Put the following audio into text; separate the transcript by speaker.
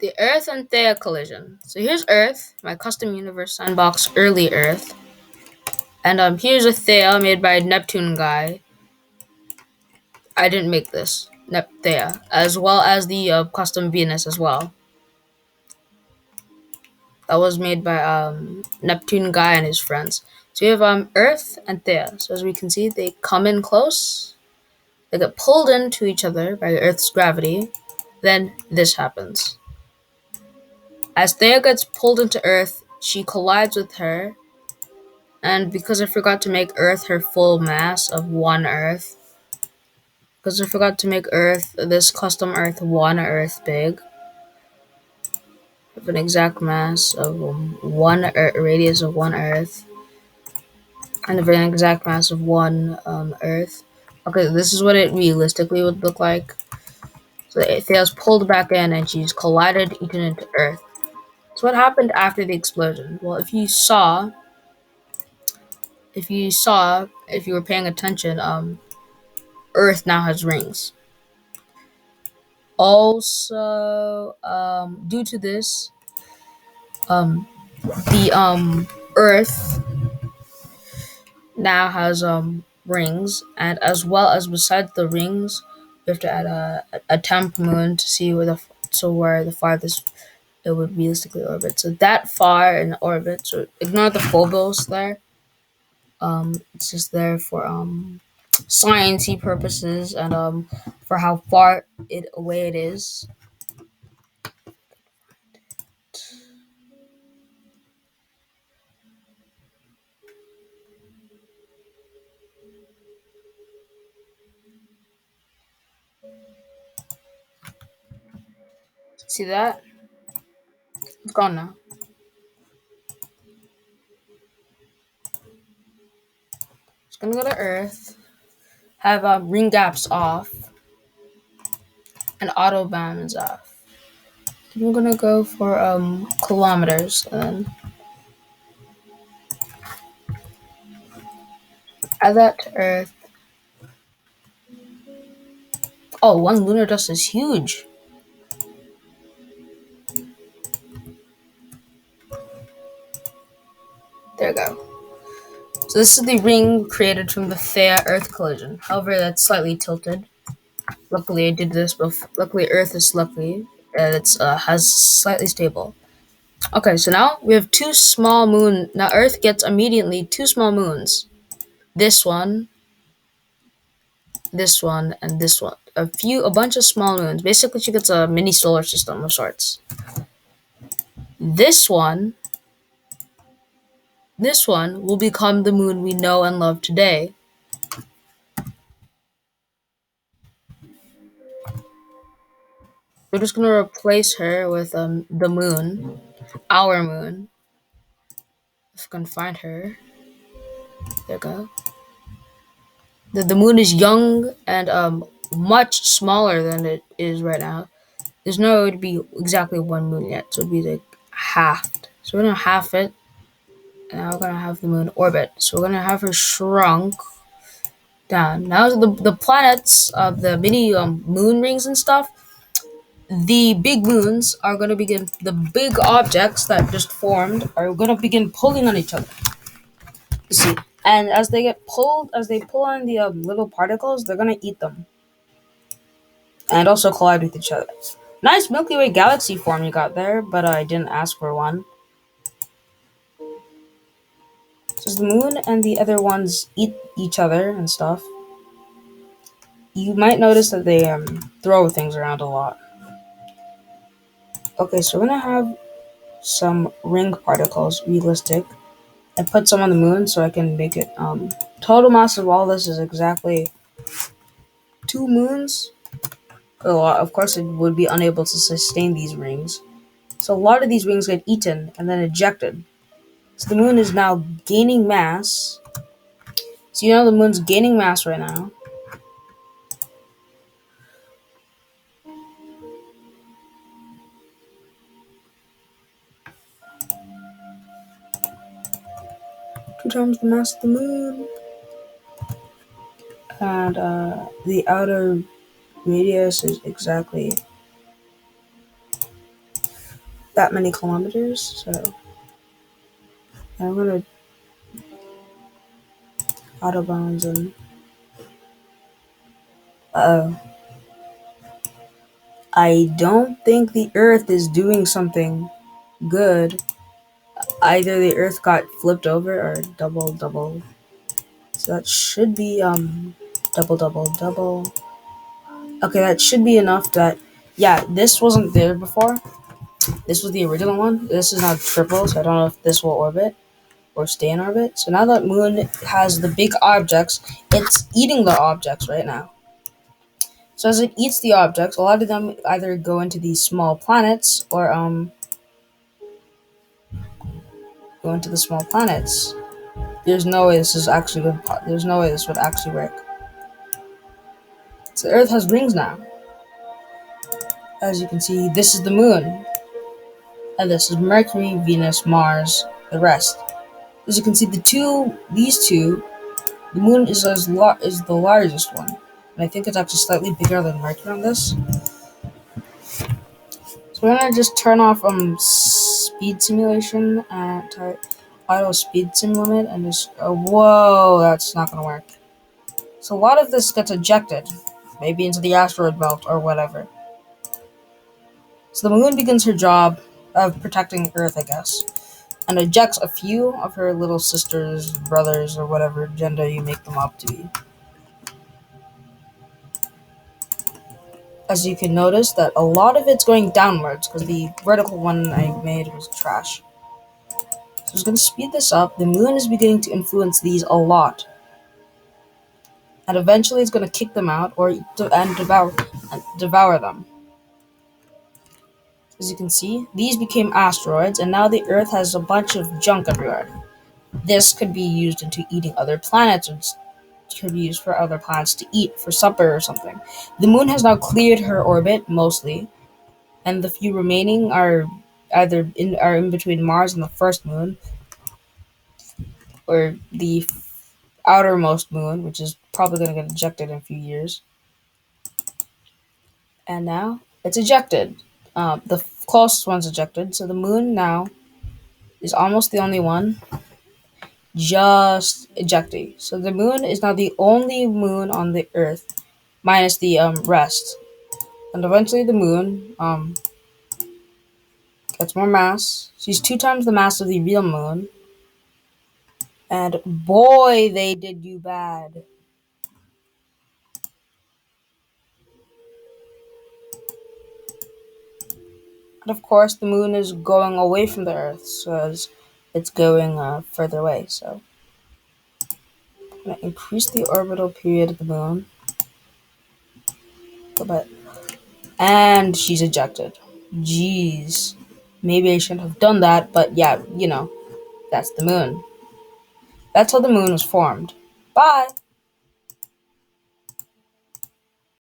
Speaker 1: The Earth and Theia collision. So here's Earth, my custom universe sandbox early Earth. And here's a Theia made by Neptune guy. I didn't make this. Theia. As well as the custom Venus as well. That was made by Neptune guy and his friends. So you have Earth and Theia. So as we can see, they come in close. They get pulled into each other by Earth's gravity. Then this happens. As Theia gets pulled into Earth, she collides with her. And because I forgot to make Earth her full mass of one Earth, because I forgot to make Earth, this custom Earth, one Earth big, with an exact mass of radius of one Earth, and of an exact mass of one Earth. Okay, this is what it realistically would look like. So Thea's pulled back in and she's collided, eaten into Earth. So what happened after the explosion? Well, if you were paying attention, Earth now has rings. Also, due to this, the Earth now has rings, and as well as besides the rings, we have to add a temp moon to see where the farthest it would realistically orbit. So that far in orbit. So ignore the phobos there. It's just there for sciencey purposes and for how far away it is. See that? It's gone now. It's gonna go to Earth. Have ring gaps off. And auto band is off. I'm gonna go for kilometers and add that to Earth. Oh, one lunar dust is huge. There we go. So this is the ring created from the Theia Earth collision. However, that's slightly tilted. Luckily, I did this before. Luckily, Earth is lucky. It's has slightly stable. Okay, so now we have two small moon. Now Earth gets immediately two small moons. This one, and this one. A bunch of small moons. Basically, she gets a mini solar system of sorts. This one will become the moon we know and love today. We're just gonna replace her with the moon, our moon. If I can find her, there we go. The moon is young and much smaller than it is right now. There's no way to be exactly one moon yet, so it'd be like halved. So we're gonna half it, and now we're gonna have the moon orbit. So we're gonna have her shrunk down. Now the planets of the mini moon rings and stuff. The big moons are gonna begin. The big objects that just formed are gonna begin pulling on each other. You see, and as they pull on the little particles, they're gonna eat them, and also collide with each other. Nice Milky Way galaxy form you got there, but I didn't ask for one. So the moon and the other ones eat each other and stuff. You might notice that they throw things around a lot. Okay, so we're gonna have some ring particles, realistic, and put some on the moon so I can make it. Total mass of all this is exactly 2 moons. Oh, of course, it would be unable to sustain these rings. So a lot of these rings get eaten and then ejected. So the moon is now gaining mass. So you know the moon's gaining mass right now. Two times the mass of the moon. And the outer radius is exactly that many kilometers, so I'm gonna autobounds and uh I don't think the Earth is doing something good. Either the Earth got flipped over or double double. So that should be double double double. Okay, that should be enough that yeah, this wasn't there before. This was the original one. This is now triple, so I don't know if this will orbit or stay in orbit. So now that Moon has the big objects, it's eating the objects right now. So as it eats the objects, a lot of them either go into these small planets or go into the small planets. There's no way this is actually good. There's no way this would actually work. So the Earth has rings now. As you can see, this is the Moon, and this is Mercury, Venus, Mars, the rest. As you can see, these two, the Moon is is the largest one, and I think it's actually slightly bigger than Mercury on this. So we're gonna just turn off speed simulation at auto speed sim limit and just whoa, that's not gonna work. So a lot of this gets ejected, maybe into the asteroid belt or whatever. So the Moon begins her job of protecting Earth, I guess, and ejects a few of her little sisters, brothers, or whatever gender you make them up to be. As you can notice that a lot of it's going downwards because the vertical one I made was trash. So it's going to speed this up. The Moon is beginning to influence these a lot. And eventually it's going to kick them out and devour them. As you can see, these became asteroids, and now the Earth has a bunch of junk everywhere. This could be used into eating other planets, or could be used for other planets to eat for supper or something. The Moon has now cleared her orbit, mostly, and the few remaining are in between Mars and the first moon, or the outermost moon, which is probably going to get ejected in a few years. And now it's ejected. The closest one's ejected, so the Moon now is almost the only one just ejecting. So the Moon is now the only moon on the Earth, minus the rest. And eventually the Moon gets more mass. She's 2 times the mass of the real Moon. And boy, they did you bad. And of course, the Moon is going away from the Earth, so as it's going further away. So I'm going to increase the orbital period of the Moon a bit. And she's ejected. Jeez. Maybe I shouldn't have done that, but yeah, that's the Moon. That's how the Moon was formed. Bye!